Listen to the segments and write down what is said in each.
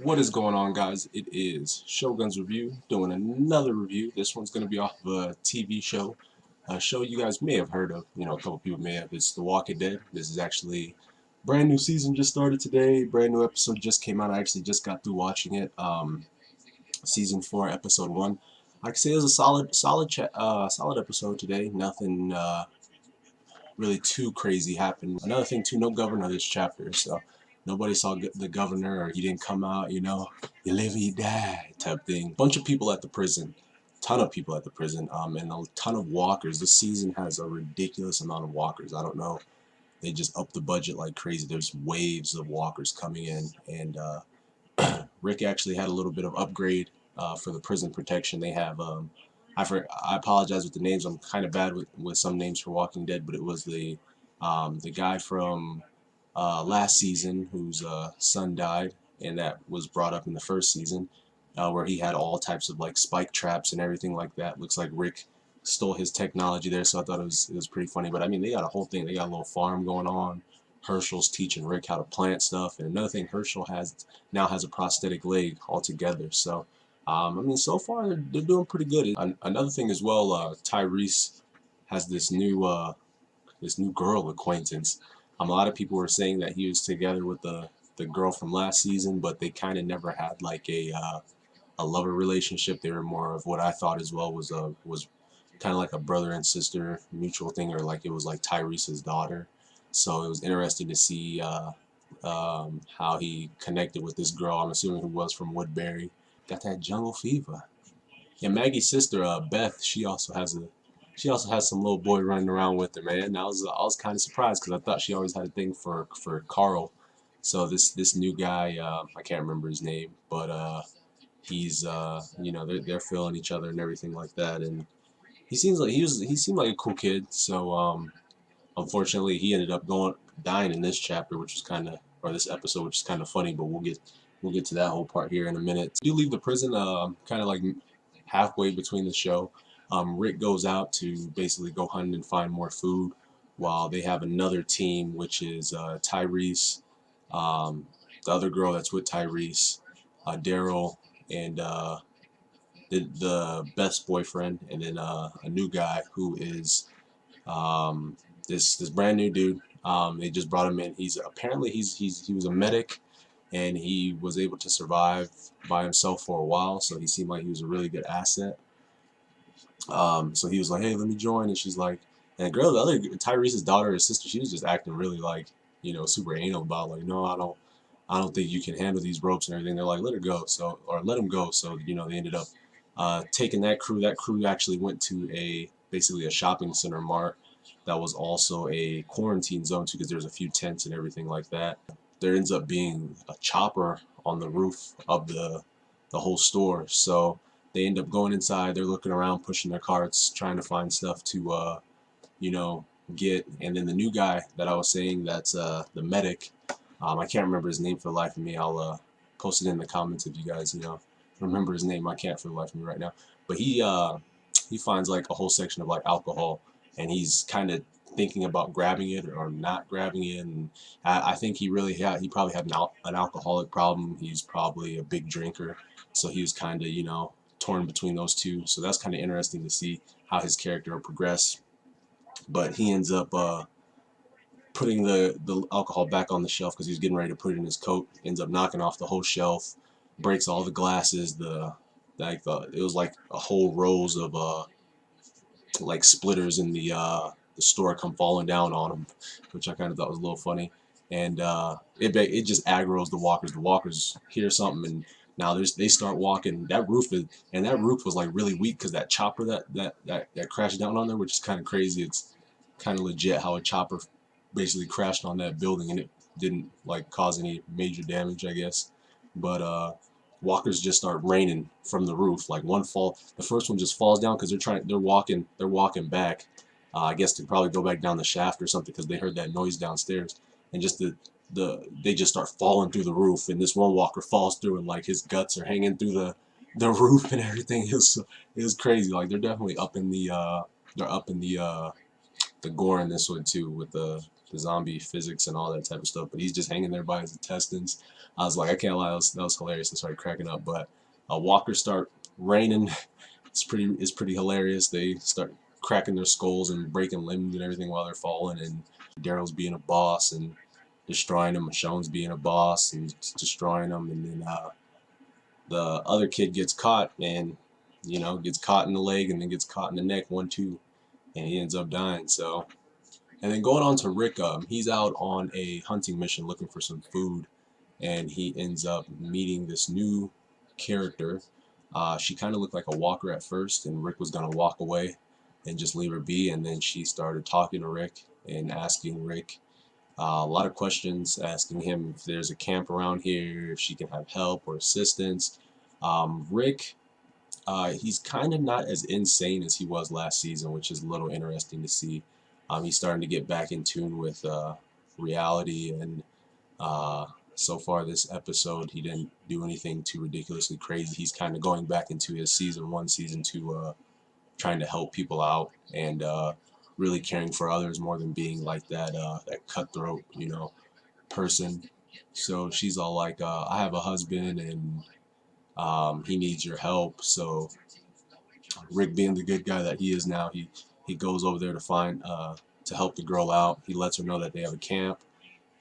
What is going on, guys? It is Shogun's Review, doing another review. This one's going to be off of a TV show, a show you guys may have heard of. A couple people may have. It's The Walking Dead. This is actually brand new season just started today. Brand new episode just came out. I actually just got through watching it. Season 4, episode 1. I can say it was a solid episode today. Nothing really too crazy happened. Another thing too, no governor this chapter, so nobody saw the governor, or he didn't come out, you live or you die type thing. Bunch of people at the prison, ton of people at the prison, and a ton of walkers. This season has a ridiculous amount of walkers. I don't know, they just upped the budget like crazy. There's waves of walkers coming in, and Rick actually had a little bit of upgrade for the prison protection. They have I apologize with the names. I'm kind of bad with some names for Walking Dead, but it was the guy from last season whose son died, and that was brought up in the first season, where he had all types of like spike traps and everything like that. Looks like Rick stole his technology there, so I thought it was pretty funny. But I mean, they got a whole thing. They got a little farm going on. Herschel's teaching Rick how to plant stuff, and another thing, Herschel now has a prosthetic leg altogether. So I mean, so far they're doing pretty good. Another thing as well, Tyrese has this new girl acquaintance. A lot of people were saying that he was together with the girl from last season, but they kind of never had like a lover relationship. They were more of what I thought as well was kind of like a brother and sister mutual thing, or like it was like Tyrese's daughter. So it was interesting to see how he connected with this girl. I'm assuming who was from Woodbury. Got that jungle fever. Yeah, Maggie's sister, Beth, she also has some little boy running around with her, man. I was kind of surprised because I thought she always had a thing for Carl. So this new guy, I can't remember his name, but he's they're feeling each other and everything like that, and he seemed like a cool kid. So unfortunately, he ended up dying in this chapter, which was or this episode, which is kind of funny. But we'll get to that whole part here in a minute. You leave the prison, kind of like halfway between the show. Rick goes out to basically go hunting and find more food, while they have another team, which is Tyrese, the other girl that's with Tyrese, Daryl, and the best boyfriend, and then a new guy who is this brand new dude. They just brought him in. He was a medic, and he was able to survive by himself for a while. So he seemed like he was a really good asset. So he was like, "Hey, let me join," and she's like, and the other Tyrese's daughter, his sister, she was just acting really like, super anal about like, no, I don't think you can handle these ropes and everything. They're like, let her go, or let him go. So they ended up taking that crew. That crew actually went to basically a shopping center mart that was also a quarantine zone too, because there's a few tents and everything like that. There ends up being a chopper on the roof of the whole store. So they end up going inside. They're looking around, pushing their carts, trying to find stuff to get. And then the new guy that I was saying, that's the medic. I can't remember his name for the life of me. I'll post it in the comments if you guys remember his name. I can't for the life of me right now. But he finds like a whole section of like alcohol, and he's kind of thinking about grabbing it or not grabbing it. And I think he probably had an alcoholic problem. He's probably a big drinker, so he was kind of torn between those two. So that's kind of interesting to see how his character will progress. But he ends up putting the alcohol back on the shelf because he's getting ready to put it in his coat. Ends up knocking off the whole shelf, breaks all the glasses. It was like a whole rows of like splitters in the store come falling down on him, which I kind of thought was a little funny. And it just aggroes the walkers. The walkers hear something, and now they start walking. That roof was like really weak because that chopper that crashed down on there, which is kind of crazy. It's kind of legit how a chopper basically crashed on that building, and it didn't like cause any major damage, I guess. But walkers just start raining from the roof. Like the first one just falls down because they're walking back. I guess to probably go back down the shaft or something because they heard that noise downstairs, and just they just start falling through the roof. And this one walker falls through, and like his guts are hanging through the roof and everything. It was crazy. Like they're definitely up in the gore in this one too, with the zombie physics and all that type of stuff. But he's just hanging there by his intestines. I was like, I can't lie, that was hilarious. I started cracking up. But walkers start raining. It's pretty hilarious. They start cracking their skulls and breaking limbs and everything while they're falling. And Daryl's being a boss and destroying them. Michonne's being a boss and destroying them. And then the other kid gets caught and gets caught in the leg and then gets caught in the neck 1-2, and he ends up dying. So, and then going on to Rick, he's out on a hunting mission looking for some food, and he ends up meeting this new character. She kind of looked like a walker at first, and Rick was gonna walk away and just leave her be, and then she started talking to Rick and asking Rick a lot of questions, asking him if there's a camp around here, if she can have help or assistance. Rick, he's kind of not as insane as he was last season, which is a little interesting to see. He's starting to get back in tune with reality, and so far this episode, he didn't do anything too ridiculously crazy. He's kind of going back into his season 1, season 2, trying to help people out and really caring for others more than being like that cutthroat, person. So she's all like, I have a husband and he needs your help. So Rick, being the good guy that he is now, he goes over there to find to help the girl out. He lets her know that they have a camp.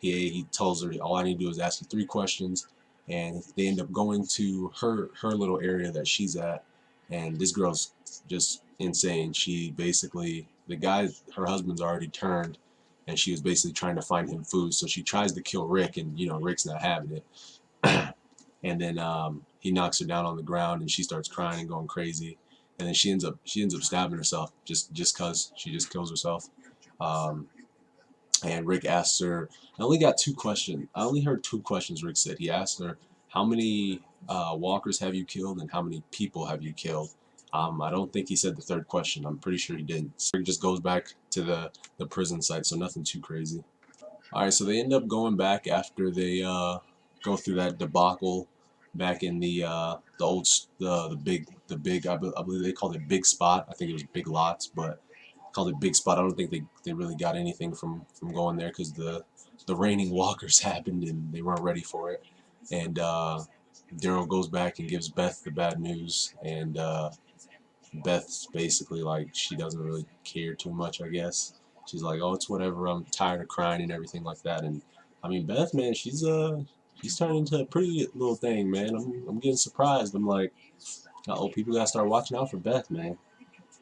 He tells her, all I need to do is ask you 3 questions, and they end up going to her little area that she's at. And this girl's just insane. She basically, the guy, her husband's already turned, and she was basically trying to find him food. So she tries to kill Rick, and Rick's not having it. And then he knocks her down on the ground, and she starts crying and going crazy. And then she ends up stabbing herself just cause she just kills herself. And Rick asks her, I only got 2 questions. I only heard 2 questions Rick said. He asked her, how many walkers have you killed and how many people have you killed? I don't think he said the 3rd question. I'm pretty sure he didn't. So Rick just goes back to the prison site, so nothing too crazy. Alright, so they end up going back after they go through that debacle back in the big I believe they called it Big Spot. I think it was Big Lots, but called it Big Spot. I don't think they really got anything from going there because the raining walkers happened and they weren't ready for it. And Daryl goes back and gives Beth the bad news, and Beth's basically like, she doesn't really care too much, I guess. She's like, oh, it's whatever, I'm tired of crying and everything like that. And I mean, Beth, man, she's turning into a pretty little thing, man. I'm getting surprised. I'm like, uh-oh, people gotta start watching out for Beth, man.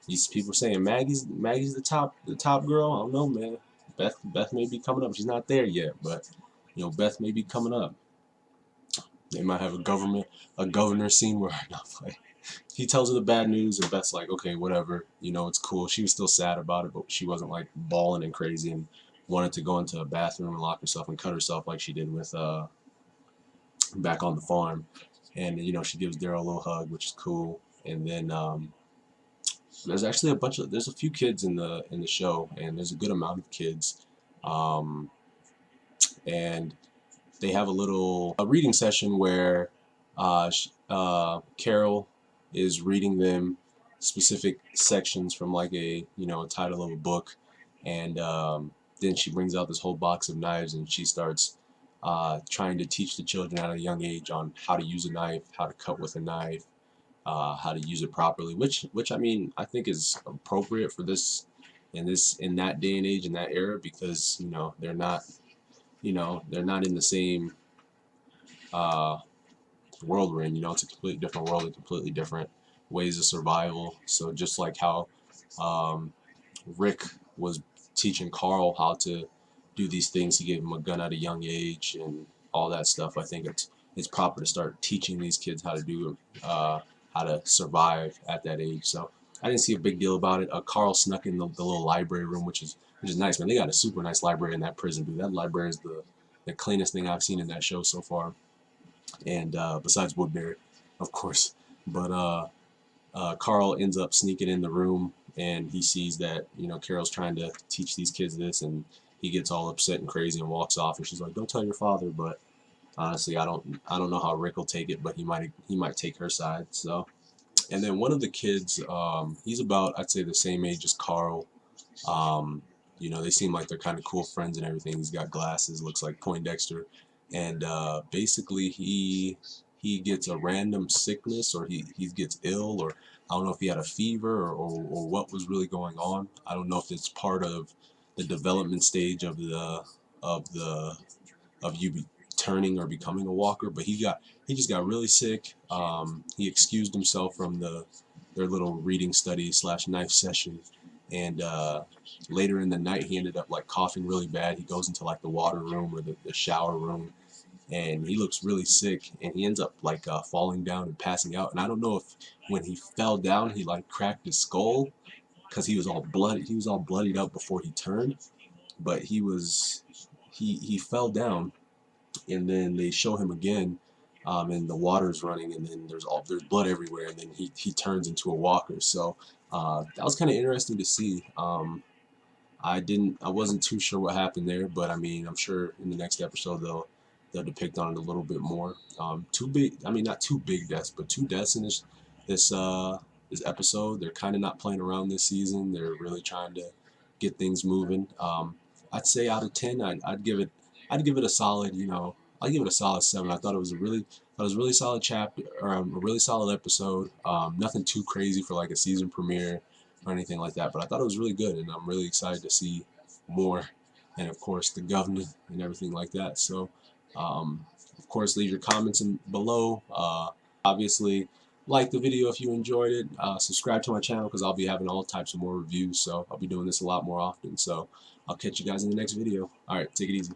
These people saying Maggie's the top girl. I don't know, man. Beth may be coming up. She's not there yet, but Beth may be coming up. They might have a governor scene where he tells her the bad news, and Beth's like, okay, whatever, it's cool. She was still sad about it, but she wasn't like bawling and crazy and wanted to go into a bathroom and lock herself and cut herself like she did with back on the farm. And she gives Daryl a little hug, which is cool. And then there's actually there's a few kids in the show, and there's a good amount of kids, and they have a reading session where Carol is reading them specific sections from like a title of a book, and then she brings out this whole box of knives, and she starts trying to teach the children at a young age on how to use a knife, how to cut with a knife, how to use it properly, which I mean, I think is appropriate for this in that day and age, in that era, because they're not in the same world we're in. It's a completely different world and completely different ways of survival. So just like how Rick was teaching Carl how to do these things, he gave him a gun at a young age and all that stuff. I think it's proper to start teaching these kids how to do how to survive at that age. So I didn't see a big deal about it. Carl snuck in the little library room, which is nice, man. They got a super nice library in that prison, dude. That library is the cleanest thing I've seen in that show so far. And besides Woodbury, of course. But Carl ends up sneaking in the room, and he sees that Carol's trying to teach these kids this, and he gets all upset and crazy and walks off. And she's like, "Don't tell your father." But honestly, I don't know how Rick will take it, but he might take her side. So, and then one of the kids, he's about, I'd say, the same age as Carl. You know, they seem like they're kind of cool friends and everything. He's got glasses, looks like Poindexter, and basically he gets a random sickness, or he gets ill, or I don't know if he had a fever, or what was really going on. I don't know if it's part of the development stage of the of you turning or becoming a walker, but he just got really sick. He excused himself from their little reading study slash knife session, and later in the night he ended up like coughing really bad. He goes into like the water room or the shower room, and he looks really sick, and he ends up like falling down and passing out. And I don't know if when he fell down he like cracked his skull because he was all bloodied up before he turned, but he fell down, and then they show him again, and the water's running, and then there's blood everywhere, and then he turns into a walker. So that was kind of interesting to see. I wasn't too sure what happened there, but I mean, I'm sure in the next episode they'll depict on it a little bit more. Two big, I mean, not two big deaths, but two deaths in this episode. They're kind of not playing around this season. They're really trying to get things moving. I'd say out of 10, I'd give it a solid, I'd give it a solid 7. I thought it was a really solid chapter, or a really solid episode. Nothing too crazy for like a season premiere or anything like that, but I thought it was really good, and I'm really excited to see more, and of course the governor and everything like that. So of course, leave your comments below. Obviously, like the video if you enjoyed it. Subscribe to my channel because I'll be having all types of more reviews, so I'll be doing this a lot more often. So I'll catch you guys in the next video. All right, take it easy.